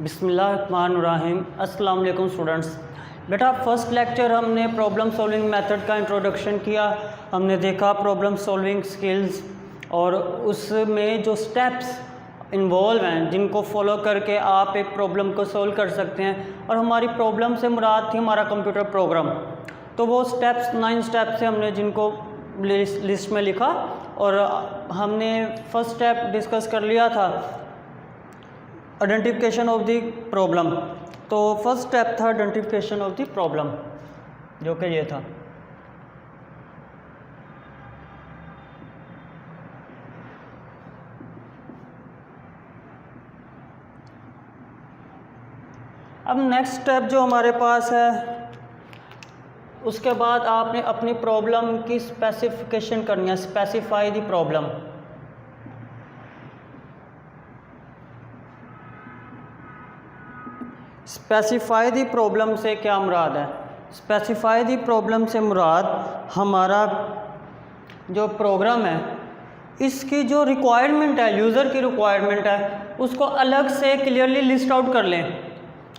बिस्मिल्लाहिर्रहमानिर्रहीम। अस्सलाम वालेकुम स्टूडेंट्स। बेटा फर्स्ट लेक्चर हमने प्रॉब्लम सॉल्विंग मेथड का इंट्रोडक्शन किया, हमने देखा प्रॉब्लम सॉल्विंग स्किल्स और उसमें जो स्टेप्स इन्वॉल्व हैं जिनको फॉलो करके आप एक प्रॉब्लम को सॉल्व कर सकते हैं। और हमारी प्रॉब्लम से मुराद थी हमारा कंप्यूटर प्रोग्राम। तो वो स्टेप्स 9 स्टेप्स से हमने जिनको लिस्ट में लिखा और हमने फर्स्ट स्टेप डिस्कस कर लिया था आइडेंटिफिकेशन ऑफ द प्रॉब्लम। तो फर्स्ट स्टेप था आइडेंटिफिकेशन ऑफ द प्रॉब्लम, जो कि ये था। अब नेक्स्ट स्टेप जो हमारे पास है, उसके बाद आपने अपनी प्रॉब्लम की स्पेसिफिकेशन करनी है, specify the problem. Specify the problem से क्या मुराद है? स्पेसिफाई द प्रॉब्लम से मुराद हमारा जो प्रोग्राम है इसकी जो रिक्वायरमेंट है, यूज़र की रिक्वायरमेंट है, उसको अलग से क्लियरली लिस्ट आउट कर लें,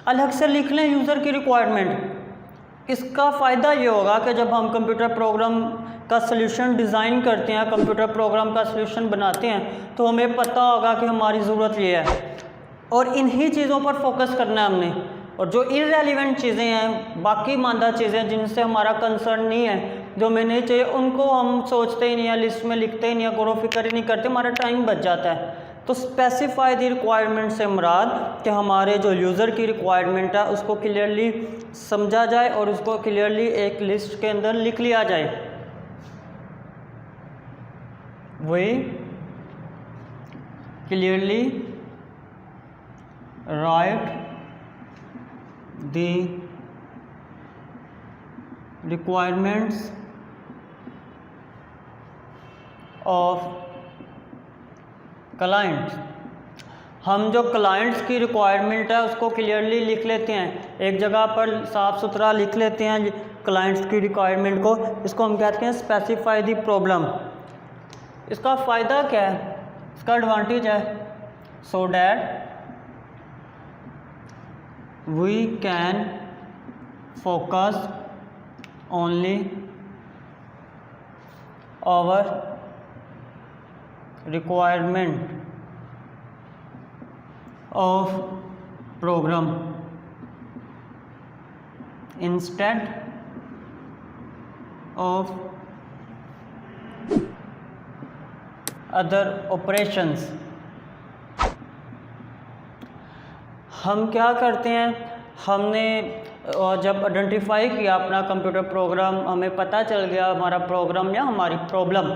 अलग से लिख लें यूज़र की रिक्वायरमेंट। इसका फ़ायदा ये होगा कि जब हम कंप्यूटर प्रोग्राम का सलूशन डिज़ाइन करते हैं, कंप्यूटर प्रोग्राम का सलूशन बनाते हैं, तो हमें पता होगा कि हमारी ज़रूरत ये है और इन्हीं चीज़ों पर फोकस करना है हमने। और जो इररेलेवेंट चीज़ें हैं, बाकी मानदा चीज़ें जिनसे हमारा कंसर्न नहीं है, जो हमें नहीं चाहिए, उनको हम सोचते ही नहीं है, लिस्ट में लिखते ही नहीं है, गौर फिक्र ही नहीं करते, हमारा टाइम बच जाता है। तो स्पेसिफाई द रिक्वायरमेंट से मुराद कि हमारे जो यूज़र की रिक्वायरमेंट है उसको क्लियरली समझा जाए और उसको क्लियरली एक लिस्ट के अंदर लिख लिया जाए। वही clearly right the requirements of clients. हम जो क्लाइंट्स की रिक्वायरमेंट है उसको क्लियरली लिख लेते हैं, एक जगह पर साफ़ सुथरा लिख लेते हैं क्लाइंट्स की रिक्वायरमेंट को। इसको हम कहते हैं स्पेसिफाई द प्रॉब्लम। इसका फ़ायदा क्या है, इसका एडवांटेज है, so that we can focus only our requirement of program instead of other operations। हम क्या करते हैं, हमने जब आइडेंटिफाई किया अपना कंप्यूटर प्रोग्राम, हमें पता चल गया हमारा प्रोग्राम या हमारी प्रॉब्लम,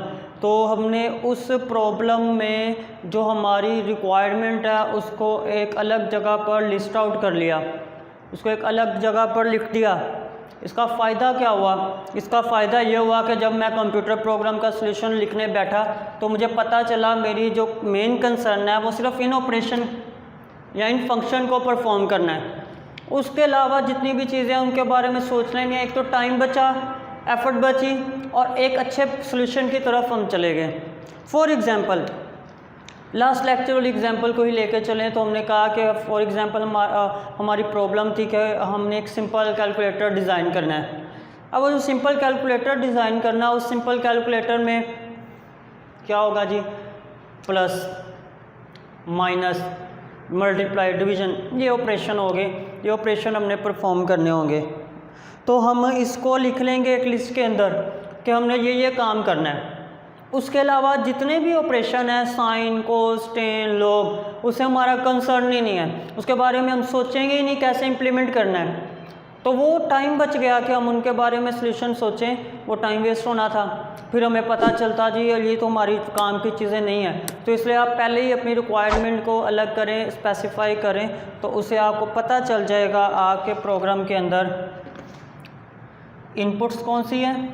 तो हमने उस प्रॉब्लम में जो हमारी रिक्वायरमेंट है उसको एक अलग जगह पर लिस्ट आउट कर लिया, उसको एक अलग जगह पर लिख दिया। इसका फ़ायदा क्या हुआ? इसका फ़ायदा ये हुआ कि जब मैं कंप्यूटर प्रोग्राम का सलूशन लिखने बैठा तो मुझे पता चला मेरी जो मेन कंसर्न है वो सिर्फ इन ऑपरेशन या इन फंक्शन को परफॉर्म करना है। उसके अलावा जितनी भी चीज़ें हैं उनके बारे में सोचना ही नहीं है। एक तो टाइम बचा, एफर्ट बची और एक अच्छे सॉल्यूशन की तरफ हम चले गए। फॉर एग्जांपल लास्ट लेक्चर वाली एग्जांपल को ही लेके चलें तो हमने कहा कि फॉर एग्जांपल हमारी प्रॉब्लम थी कि हमने एक सिंपल कैलकुलेटर डिज़ाइन करना है। अब वो जो सिंपल कैलकुलेटर डिज़ाइन करना, उस सिंपल कैलकुलेटर में क्या होगा जी, प्लस माइनस मल्टीप्लाई डिवीज़न, ये ऑपरेशन हो गए, ये ऑपरेशन हमने परफॉर्म करने होंगे। तो हम इसको लिख लेंगे एक लिस्ट के अंदर कि हमने ये काम करना है। उसके अलावा जितने भी ऑपरेशन हैं, साइन, कोस, टेन, लॉग, उससे हमारा कंसर्न ही नहीं है, उसके बारे में हम सोचेंगे ही नहीं कैसे इम्प्लीमेंट करना है। तो वो टाइम बच गया कि हम उनके बारे में सलूशन सोचें, वो टाइम वेस्ट होना था। फिर हमें पता चलता जी ये तो हमारी काम की चीज़ें नहीं है। तो इसलिए आप पहले ही अपनी रिक्वायरमेंट को अलग करें, स्पेसिफाई करें, तो उससे आपको पता चल जाएगा आपके प्रोग्राम के अंदर इनपुट्स कौन सी हैं,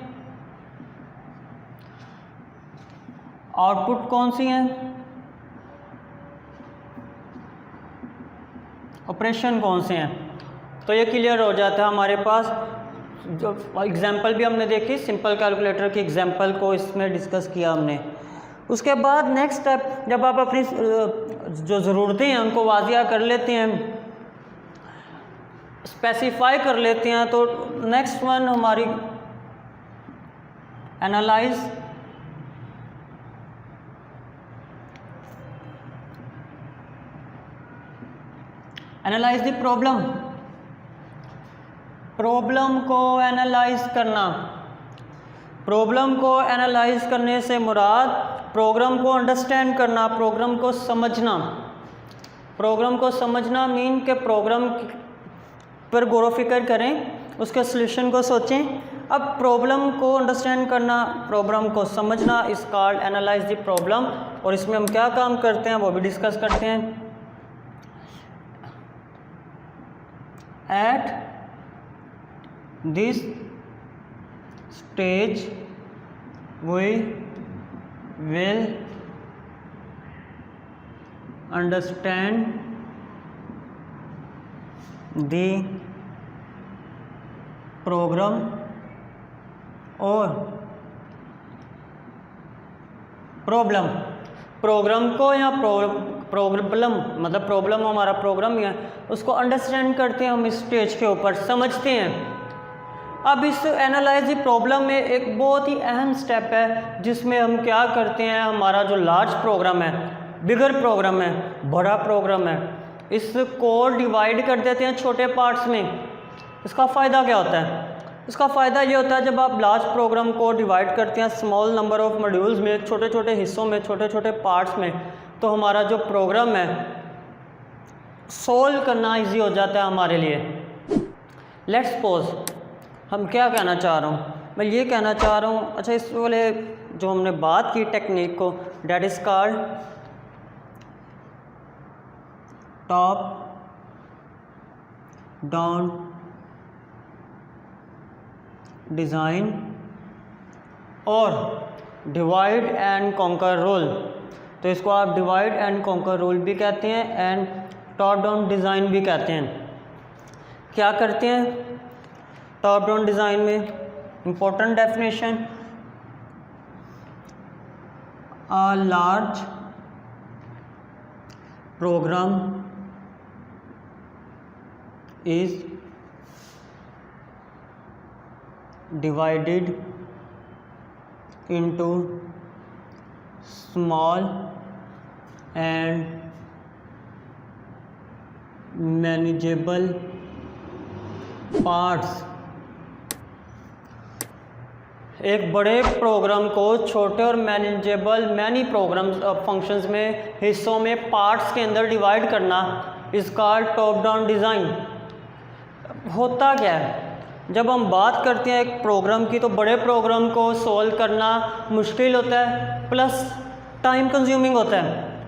आउटपुट कौन सी हैं, ऑपरेशन कौन से हैं। तो ये क्लियर हो जाता है हमारे पास। जो एग्जांपल भी हमने देखी, सिंपल कैलकुलेटर की एग्जांपल को इसमें डिस्कस किया हमने। उसके बाद नेक्स्ट स्टेप, जब आप अपनी जो ज़रूरतें हैं उनको वाजिया कर लेते हैं, स्पेसिफाई कर लेते हैं। तो नेक्स्ट वन हमारी एनालाइज द प्रॉब्लम। प्रॉब्लम को एनालाइज करना। प्रॉब्लम को एनालाइज करने से मुराद प्रोग्राम को अंडरस्टैंड करना, प्रोग्राम को समझना। प्रोग्राम को समझना मीन के प्रोग्राम पर गौर व फिक्र करें, उसके सॉल्यूशन को सोचें। अब प्रॉब्लम को अंडरस्टैंड करना, प्रॉब्लम को समझना इस कॉल्ड एनालाइज द प्रॉब्लम। और इसमें हम क्या काम करते हैं वो भी डिस्कस करते हैं। At this stage we will understand the program और प्रॉब्लम। प्रोग्राम को या प्रॉब्लम मतलब प्रॉब्लम हमारा प्रोग्राम ही है, उसको अंडरस्टैंड करते हैं हम इस स्टेज के ऊपर, समझते हैं। अब इस एनालाइज द प्रॉब्लम में एक बहुत ही अहम स्टेप है जिसमें हम क्या करते हैं, हमारा जो लार्ज प्रोग्राम है, बिगर प्रोग्राम है, बड़ा प्रोग्राम है, इसको डिवाइड कर देते हैं छोटे पार्ट्स में। इसका फ़ायदा क्या होता है? इसका फ़ायदा ये होता है जब आप लार्ज प्रोग्राम को डिवाइड करते हैं स्मॉल नंबर ऑफ मॉड्यूल्स में, छोटे छोटे हिस्सों में, छोटे छोटे पार्ट्स में, तो हमारा जो प्रोग्राम है सोल्व करना इजी हो जाता है हमारे लिए। लेट्स सपोज हम क्या कहना चाह रहा हूँ, मैं ये कहना चाह रहा हूँ, अच्छा इस वाले जो हमने बात की टेक्निक को, that is called top down design और डिवाइड एंड कॉन्कर रूल। तो इसको आप डिवाइड एंड कॉन्कर रूल भी कहते हैं एंड टॉप डाउन डिज़ाइन भी कहते हैं। क्या करते हैं टॉप डाउन डिज़ाइन में? Important definition, a large program is divided into small and manageable parts। एक बड़े प्रोग्राम को छोटे और मैनेजेबल मैनी प्रोग्राम फंक्शंस में, हिस्सों में, पार्ट्स के अंदर डिवाइड करना इस कॉल्ड टॉप डाउन डिज़ाइन। होता क्या है, जब हम बात करते हैं एक प्रोग्राम की, तो बड़े प्रोग्राम को सॉल्व करना मुश्किल होता है प्लस टाइम कंज्यूमिंग होता है।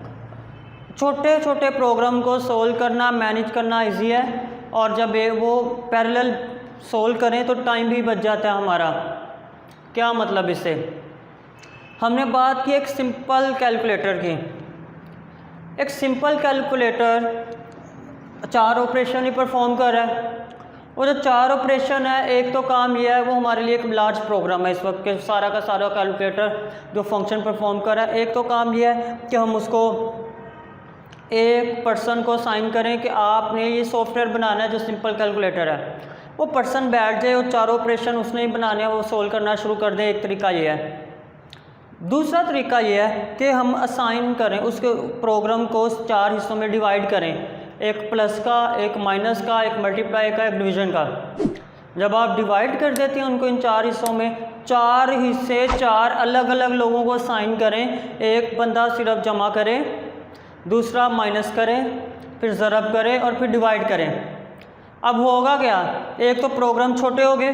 छोटे छोटे प्रोग्राम को सॉल्व करना, मैनेज करना इजी है, और जब वो पैरेलल सॉल्व करें तो टाइम भी बच जाता है हमारा। क्या मतलब इससे? हमने बात की एक सिंपल कैलकुलेटर की। एक सिंपल कैलकुलेटर 4 ऑपरेशन ही परफॉर्म कर रहा है। वो जो 4 ऑपरेशन है, एक तो काम ये है, वो हमारे लिए एक लार्ज प्रोग्राम है इस वक्त के, सारा का सारा कैलकुलेटर जो फंक्शन परफॉर्म कर रहा है। एक तो काम ये है कि हम उसको एक पर्सन को साइन करें कि आपने ये सॉफ्टवेयर बनाना है जो सिंपल कैलकुलेटर है। वो पर्सन बैठ जाए और 4 ऑपरेशन उसने ही बनाने हैं, वो सोल्व करना शुरू कर दें। एक तरीका ये है। दूसरा तरीका ये है कि हम असाइन करें, उसके प्रोग्राम को 4 हिस्सों में डिवाइड करें, एक प्लस का, एक माइनस का, एक मल्टीप्लाई का, एक डिवीज़न का। जब आप डिवाइड कर देते हैं उनको इन 4 हिस्सों में, 4 हिस्से 4 अलग अलग लोगों को असाइन करें। एक बंदा सिर्फ जमा करे, दूसरा माइनस करे, फिर ज़रब करे और फिर डिवाइड करें। अब होगा क्या, एक तो प्रोग्राम छोटे हो गए,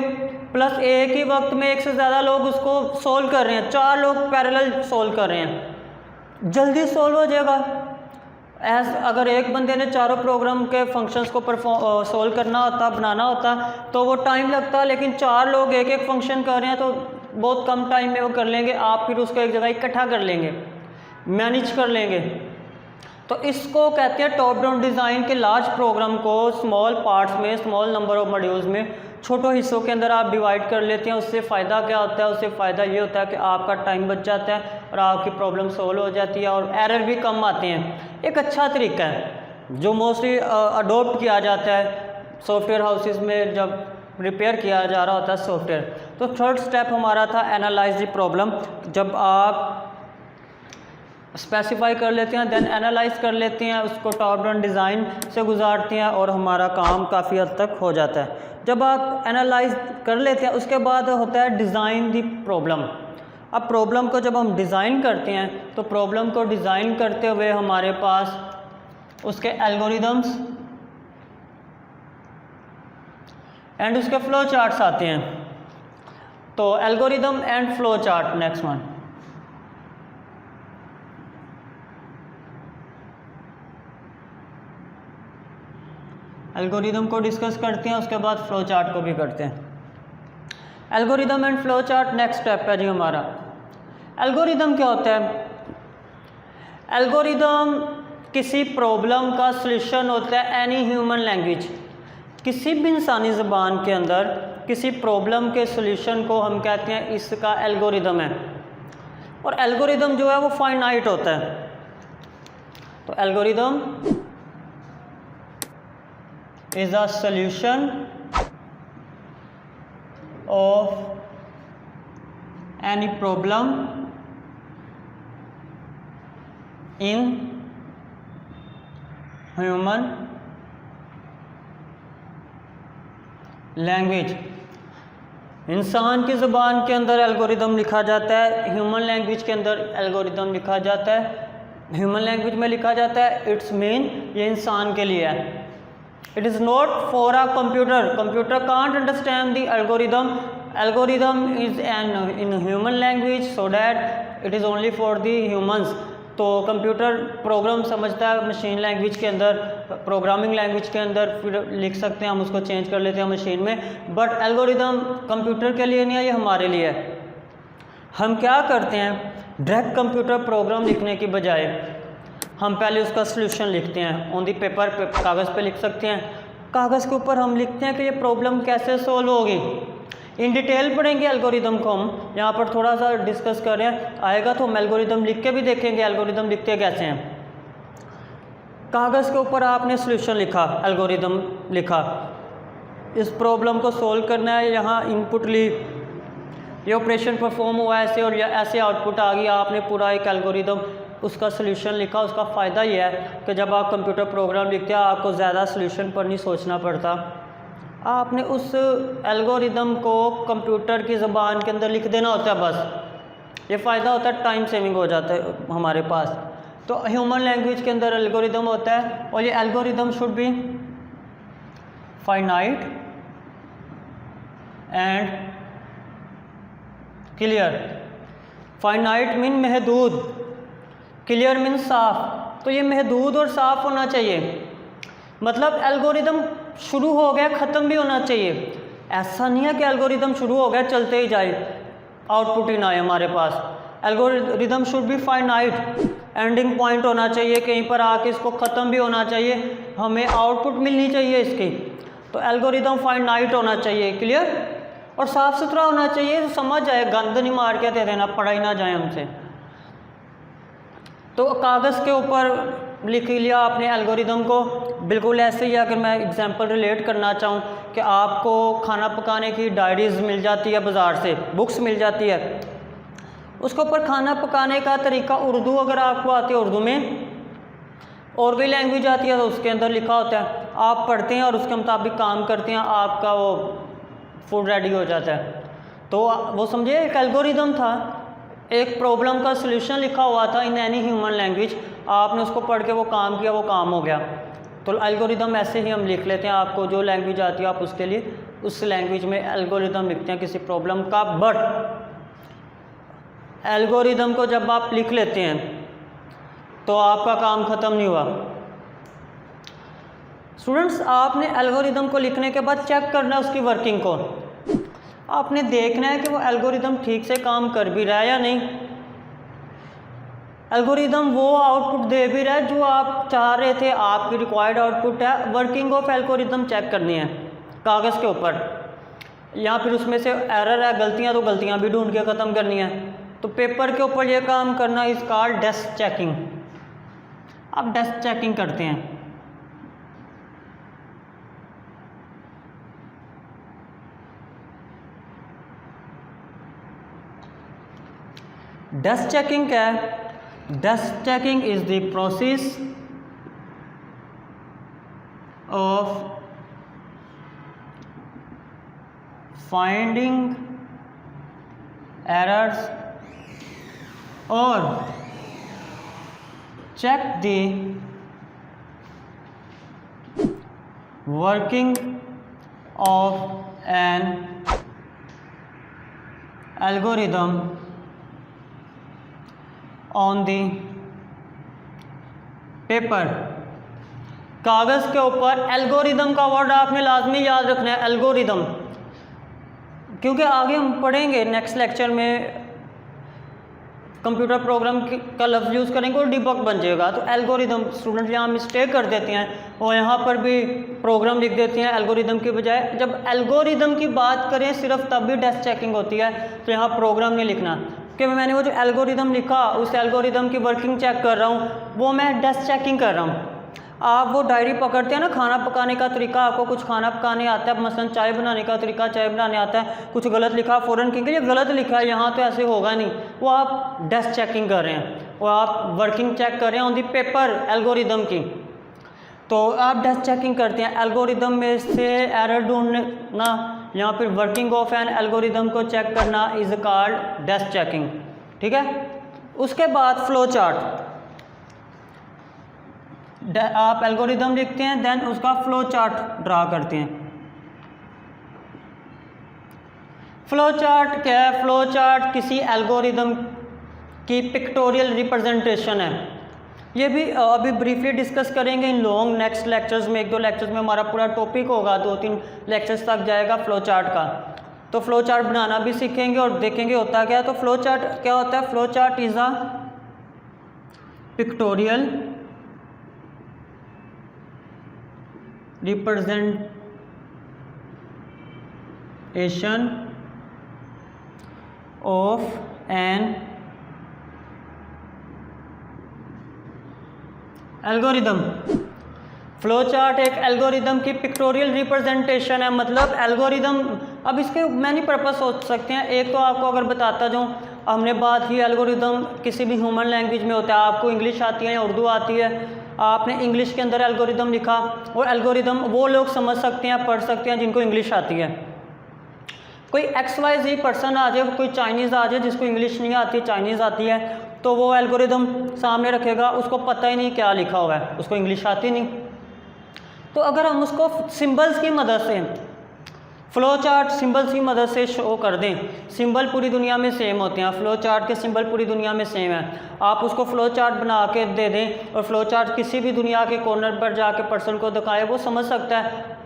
प्लस एक ही वक्त में एक से ज़्यादा लोग उसको सोल्व कर रहे हैं, 4 लोग पैरेलल सोल्व कर रहे हैं, जल्दी सोल्व हो जाएगा। अगर एक बंदे ने चारों प्रोग्राम के फंक्शंस को सोल्व करना होता, बनाना होता, तो वो टाइम लगता, लेकिन 4 लोग एक एक फंक्शन कर रहे हैं तो बहुत कम टाइम में वो कर लेंगे। आप फिर उसको एक जगह इकट्ठा कर लेंगे, मैनेज कर लेंगे। तो इसको कहते हैं टॉप डाउन डिज़ाइन के लार्ज प्रोग्राम को स्मॉल पार्ट्स में, स्मॉल नंबर ऑफ मॉड्यूल्स में, छोटे हिस्सों के अंदर आप डिवाइड कर लेते हैं। उससे फ़ायदा क्या होता है? उससे फ़ायदा ये होता है कि आपका टाइम बच जाता है और आपकी प्रॉब्लम सॉल्व हो जाती है और एरर भी कम आते हैं। एक अच्छा तरीका है जो मोस्टली अडोप्ट किया जाता है सॉफ्टवेयर हाउसेस में जब रिपेयर किया जा रहा होता है सॉफ्टवेयर। तो थर्ड स्टेप हमारा था एनालाइज द प्रॉब्लम। जब आप स्पेसिफाई कर लेते हैं देन एनालाइज कर लेते हैं, उसको टॉप डाउन डिज़ाइन से गुजारते हैं और हमारा काम काफ़ी हद तक हो जाता है। जब आप एनालाइज कर लेते हैं उसके बाद होता है डिज़ाइन दी प्रॉब्लम। अब प्रॉब्लम को जब हम डिज़ाइन करते हैं तो प्रॉब्लम को डिज़ाइन करते हुए हमारे पास उसके एल्गोरिदम्स एंड उसके फ्लो चार्ट्स आते हैं। तो algorithm and flow chart, next one. Algorithm को डिस्कस करते हैं, उसके बाद फ्लो चार्ट को भी करते हैं। Algorithm and flow chart next step है जी हमारा। एल्गोरिदम क्या होता है? एल्गोरिदम किसी प्रॉब्लम का सॉल्यूशन होता है एनी ह्यूमन लैंग्वेज। किसी भी इंसानी ज़बान के अंदर किसी प्रॉब्लम के सॉल्यूशन को हम कहते हैं इसका एल्गोरिदम है। और एल्गोरिदम जो है वो फाइनाइट होता है। तो algorithm is a solution of any problem in human language। इंसान की ज़बान के अंदर एल्गोरिदम लिखा जाता है, ह्यूमन लैंग्वेज के अंदर एल्गोरिदम लिखा जाता है। ह्यूमन लैंग्वेज में लिखा जाता है इट्स मीन ये इंसान के लिए है। It is not for a computer. Computer can't understand the algorithm. Algorithm is in human language, so that it is only for the humans. तो कंप्यूटर प्रोग्राम समझता है मशीन लैंग्वेज के अंदर, प्रोग्रामिंग लैंग्वेज के अंदर, फिर लिख सकते हैं हम, उसको चेंज कर लेते हैं मशीन में। बट एल्गोरिदम कंप्यूटर के लिए नहीं है, ये हमारे लिए है। हम क्या करते हैं, डायरेक्ट कंप्यूटर प्रोग्राम लिखने की बजाय हम पहले उसका सलूशन लिखते हैं ऑन दी पेपर, कागज़ पे लिख सकते हैं। कागज़ के ऊपर हम लिखते हैं कि ये प्रॉब्लम कैसे सॉल्व होगी। इन डिटेल पढ़ेंगे एल्गोरिदम को, हम यहाँ पर थोड़ा सा डिस्कस कर रहे हैं, आएगा तो हम एल्गोरिदम लिख के भी देखेंगे एल्गोरिदम लिखते कैसे हैं। कागज़ के ऊपर आपने सलूशन लिखा, एल्गोरिदम लिखा, इस प्रॉब्लम को सॉल्व करना है, यहाँ इनपुट ली, ये ऑपरेशन परफॉर्म हुआ ऐसे और ऐसे आउटपुट आ गई। आपने पूरा एक एल्गोरिदम उसका सलूशन लिखा। उसका फ़ायदा यह है कि जब आप कंप्यूटर प्रोग्राम लिखते हैं आपको ज़्यादा सलूशन पर नहीं सोचना पड़ता, आपने उस एल्गोरिदम को कंप्यूटर की ज़बान के अंदर लिख देना होता है बस। ये फ़ायदा होता है, टाइम सेविंग हो जाता है हमारे पास। तो ह्यूमन लैंग्वेज के अंदर एल्गोरिदम होता है और ये algorithm should be finite and clear. Finite mean महदूद, क्लियर मीन साफ। तो ये महदूद और साफ होना चाहिए, मतलब एल्गोरिदम शुरू हो गया ख़त्म भी होना चाहिए। ऐसा नहीं है कि एल्गोरिदम शुरू हो गया चलते ही जाए, आउटपुट ही ना आए हमारे पास। Algorithm should be finite, ending point होना चाहिए, कहीं पर आके इसको ख़त्म भी होना चाहिए, हमें आउटपुट मिलनी चाहिए इसकी। तो एल्गोरिदम फाइनाइट होना चाहिए, क्लियर और साफ़ सुथरा होना चाहिए, समझ आए, गंद नहीं मार के दे देना, पढ़ा ही ना जाए हमसे। तो कागज़ के ऊपर लिख लिया आपने एल्गोरिदम को, बिल्कुल ऐसे ही। अगर मैं एग्जांपल रिलेट करना चाहूँ कि आपको खाना पकाने की डायरीज़ मिल जाती है बाज़ार से, बुक्स मिल जाती है, उसके ऊपर खाना पकाने का तरीका उर्दू अगर आपको आती है, उर्दू में और कोई लैंग्वेज आती है तो उसके अंदर लिखा होता है, आप पढ़ते हैं और उसके मुताबिक काम करते हैं, आपका वो फूड रेडी हो जाता है। तो वो समझिए एक एल्गोरिदम था, एक प्रॉब्लम का सलूशन लिखा हुआ था इन एनी ह्यूमन लैंग्वेज, आपने उसको पढ़ के वो काम किया, वो काम हो गया। तो एल्गोरिदम ऐसे ही हम लिख लेते हैं, आपको जो लैंग्वेज आती है आप उसके लिए उस लैंग्वेज में एल्गोरिदम लिखते हैं किसी प्रॉब्लम का। बट एल्गोरिदम को जब आप लिख लेते हैं तो आपका काम ख़त्म नहीं हुआ। स्टूडेंट्स, आपने एल्गोरिदम को लिखने के बाद चेक करना है उसकी वर्किंग को, आपने देखना है कि वो एल्गोरिदम ठीक से काम कर भी रहा है या नहीं, एल्गोरिदम वो आउटपुट दे भी रहा है जो आप चाह रहे थे, आपकी रिक्वायर्ड आउटपुट है। वर्किंग ऑफ एल्गोरिदम चेक करनी है कागज़ के ऊपर, या फिर उसमें से एरर है, गलतियां, तो गलतियां भी ढूंढ के ख़त्म करनी है। तो पेपर के ऊपर ये काम करना इस कॉल्ड डेस्क चेकिंग। आप डेस्क चेकिंग करते हैं, डस्ट चेकिंग क्या है? Dust checking is the process of finding errors और check the working of an algorithm on the paper। कागज़ के ऊपर एल्गोरिदम का वर्ड आपने लाजमी याद रखना है, एल्गोरिदम, क्योंकि आगे हम पढ़ेंगे नेक्स्ट लेक्चर में कंप्यूटर प्रोग्राम का लफ्ज़ यूज़ करेंगे और डिबग बन जाएगा। तो एल्गोरिदम स्टूडेंट यहाँ मिस्टेक कर देते हैं और यहाँ पर भी प्रोग्राम लिख देते हैं एल्गोरिदम के बजाय। जब एल्गोरिदम की बात करें सिर्फ तब भी डस्ट चेकिंग होती है, तो यहाँ प्रोग्राम नहीं लिखना, कि मैंने वो जो एल्गोरिदम लिखा उस एल्गोरिदम की वर्किंग चेक कर रहा हूँ, वो मैं डस्ट चेकिंग कर रहा हूँ। आप वो डायरी पकड़ते हैं ना, खाना पकाने का तरीका, आपको कुछ खाना पकाने आता है, मसलन चाय बनाने का तरीका, चाय बनाने आता है, कुछ गलत लिखा फ़ौरन कहेंगे ये गलत लिखा है, यहाँ तो ऐसे होगा नहीं, वो आप डस्ट चेकिंग कर रहे हैं, वो आप वर्किंग चेक कर रहे हैं ऑन दी पेपर एल्गोरिदम की। तो आप डस्ट चेकिंग करते हैं, एल्गोरिदम में से एरर ढूंढना या फिर वर्किंग ऑफ एन एल्गोरिदम को चेक करना इज़ कॉल्ड डस्ट चेकिंग। ठीक है। उसके बाद फ्लो चार्ट, आप एल्गोरिदम लिखते हैं, देन उसका फ्लो चार्ट ड्रा करते हैं। फ्लो चार्ट क्या है? फ्लो चार्ट किसी एल्गोरिदम की पिक्टोरियल रिप्रेजेंटेशन है। ये भी अभी ब्रीफली डिस्कस करेंगे इन लॉन्ग नेक्स्ट लेक्चर्स में, 1-2 लेक्चर्स में हमारा पूरा टॉपिक होगा, 2-3 लेक्चर्स तक जाएगा फ्लो चार्ट का। तो फ्लो चार्ट बनाना भी सीखेंगे और देखेंगे होता क्या है। तो फ्लो चार्ट क्या होता है? Flow chart is a pictorial representation of an algorithm। Flow chart एक एल्गोरिदम की पिक्टोरियल रिप्रेजेंटेशन है, मतलब एल्गोरिदम, अब इसके मैनी पर्पस हो सकते हैं। एक तो आपको अगर बताता जाऊँ, हमने बात की एल्गोरिदम किसी भी ह्यूमन लैंग्वेज में होता है, आपको इंग्लिश आती है या उर्दू आती है, आपने इंग्लिश के अंदर एल्गोरिदम लिखा, और एल्गोरिदम वो लोग समझ सकते हैं, पढ़ सकते हैं जिनको इंग्लिश आती है। कोई XYZ पर्सन आ जाए, कोई चाइनीज़ आ जाए जिसको इंग्लिश नहीं आती, चाइनीज़ आती है, तो वो एल्गोरिदम सामने रखेगा, उसको पता ही नहीं क्या लिखा हुआ है, उसको इंग्लिश आती नहीं। तो अगर हम उसको सिंबल्स की मदद से, फ्लो चार्ट सिंबल्स की मदद से शो कर दें, सिंबल पूरी दुनिया में सेम होते हैं, फ्लो चार्ट के सिंबल पूरी दुनिया में सेम है, आप उसको फ्लो चार्ट बना के दे दें और फ्लो चार्ट किसी भी दुनिया के कॉर्नर पर जाके पर्सन को दिखाए, वो समझ सकता है,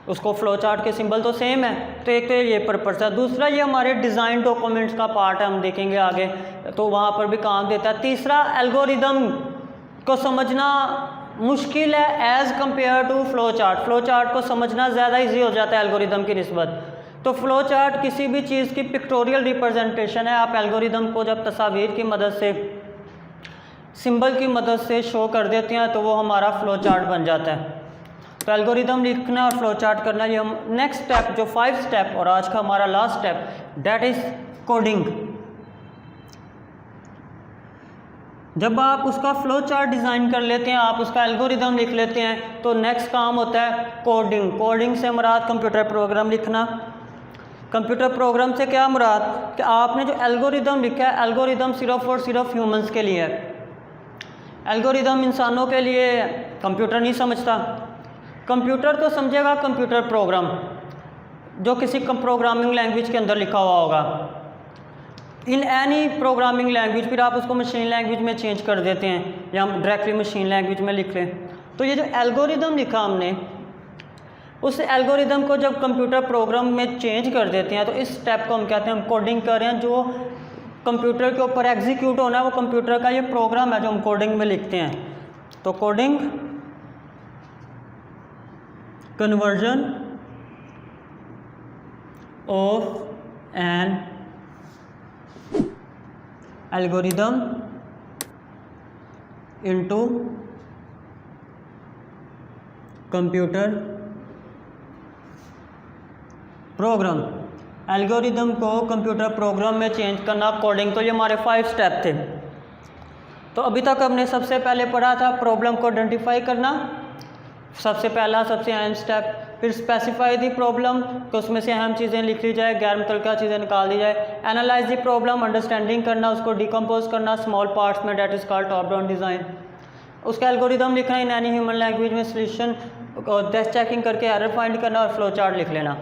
उसको फ्लो चार्ट के सिंबल तो सेम है। तो एक तो ये पर्पस है। दूसरा, ये हमारे डिज़ाइन डॉक्यूमेंट्स का पार्ट है, हम देखेंगे आगे, तो वहाँ पर भी काम देता है। तीसरा, एल्गोरिदम को समझना मुश्किल है as compare to flow chart. Flow chart को समझना ज़्यादा इजी हो जाता है एल्गोरिदम की निस्बत। तो फ्लो चार्ट किसी भी चीज़ की पिक्टोरियल रिप्रेजेंटेशन है। आप एल्गोरिदम को जब तस्वीर की मदद से, सिंबल की मदद से शो कर देते हैं तो वो हमारा फ्लो चार्ट बन जाता है। तो एल्गोरिदम लिखना और फ्लो चार्ट करना, ये हम नेक्स्ट स्टेप, जो 5 स्टेप और आज का हमारा last step, that is coding. जब आप उसका फ्लो चार्ट डिज़ाइन कर लेते हैं, आप उसका एल्गोरिदम लिख लेते हैं, तो नेक्स्ट काम होता है कोडिंग। कोडिंग से मुराद कंप्यूटर प्रोग्राम लिखना। कंप्यूटर प्रोग्राम से क्या मुराद? कि आपने जो एल्गोरिदम लिखा है, एल्गोरिदम सिर्फ और सिर्फ ह्यूमंस के लिए है। एल्गोरिदम इंसानों के लिए कंप्यूटर नहीं समझता। कंप्यूटर तो समझेगा कंप्यूटर प्रोग्राम जो किसी प्रोग्रामिंग लैंग्वेज के अंदर लिखा हुआ होगा, इन एनी प्रोग्रामिंग लैंग्वेज। फिर आप उसको मशीन लैंग्वेज में चेंज कर देते हैं या हम डायरेक्टली मशीन लैंग्वेज में लिख लें। तो ये जो एल्गोरिदम लिखा हमने, उस एल्गोरिदम को जब कंप्यूटर प्रोग्राम में चेंज कर देते हैं तो इस स्टेप को हम कहते हैं, हम कोडिंग कर रहे हैं। जो कंप्यूटर के ऊपर एग्जीक्यूट होना है वो कंप्यूटर का ये प्रोग्राम है जो हम कोडिंग में लिखते हैं। तो coding conversion of N algorithm into computer program. Algorithm को कंप्यूटर प्रोग्राम में चेंज करना कोडिंग। तो ये हमारे 5 स्टेप थे। तो अभी तक हमने सबसे पहले पढ़ा था प्रॉब्लम को आइडेंटिफाई करना, सबसे पहला सबसे अहम स्टेप। फिर स्पेसिफाई दी प्रॉब्लम, तो उसमें से अहम चीज़ें लिख ली जाए, गैर मुतल्लिका चीज़ें निकाल दी जाए। एनालाइज दी प्रॉब्लम, अंडरस्टैंडिंग करना, उसको डिकम्पोज करना स्मॉल पार्ट्स में, that is called top down design. उसका एल्गोरिदम लिखना इन एनी ह्यूमन लैंग्वेज में, सोल्यूशन और टेस्ट चेकिंग करके एरर फाइंड करना और फ्लो चार्ट लिख लेना।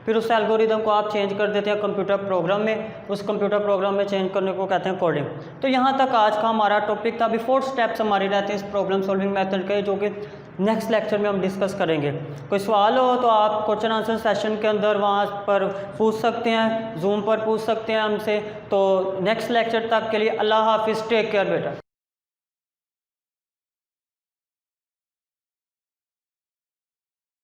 फिर उस एल्गोरिदम को आप चेंज कर देते हैं कंप्यूटर प्रोग्राम में, उस कंप्यूटर प्रोग्राम में चेंज करने को कहते हैं कोडिंग। तो यहाँ तक आज का हमारा टॉपिक था। अभी 4 स्टेप्स हमारे रहते हैं इस प्रॉब्लम सॉल्विंग मेथड के, जो कि नेक्स्ट लेक्चर में हम डिस्कस करेंगे। कोई सवाल हो तो आप क्वेश्चन आंसर सेशन के अंदर वहाँ पर पूछ सकते हैं, जूम पर पूछ सकते हैं हमसे। तो नेक्स्ट लेक्चर तक के लिए अल्लाह हाफिज़, टेक केयर बेटा।